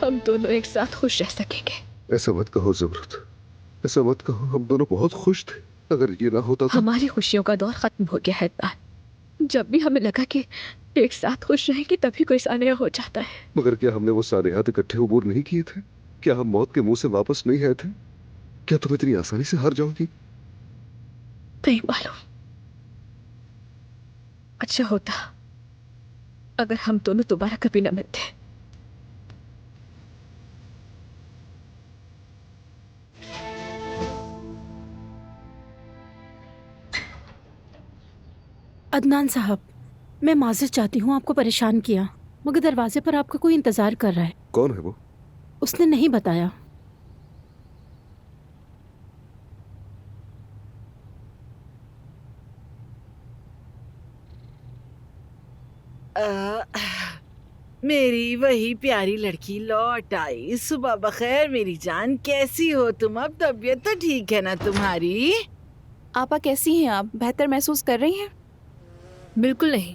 हम दोनों एक साथ खुश रह सकेंगे। ऐसा मत कहो ज़मरुद, ऐसा मत कहो। हम दोनों बहुत खुश थे। अगर ये ना होता तो हमारी खुशियों का दौर खत्म हो गया है तान। जब भी हमें लगा कि एक साथ खुश रहेंगे तभी कोई सानिया हो जाता है। मगर क्या हमने वो सारे हाथ इकट्ठे उबूर नहीं किए थे? क्या हम मौत के मुंह से वापस नहीं आए थे? क्या तुम इतनी आसानी से हार जाओगी? नहीं मालूम। अच्छा होता अगर हम दोनों दोबारा कभी न मिलते। अदनान साहब, मैं माज़रत चाहती हूँ आपको परेशान किया, मगर दरवाजे पर आपका कोई इंतज़ार कर रहा है। कौन है वो? उसने नहीं बताया। मेरी वही प्यारी लड़की लौट आई। सुबह बखैर मेरी जान, कैसी हो तुम? अब तबीयत तो ठीक है ना तुम्हारी? आपा कैसी हैं आप? बेहतर महसूस कर रही हैं? बिल्कुल नहीं,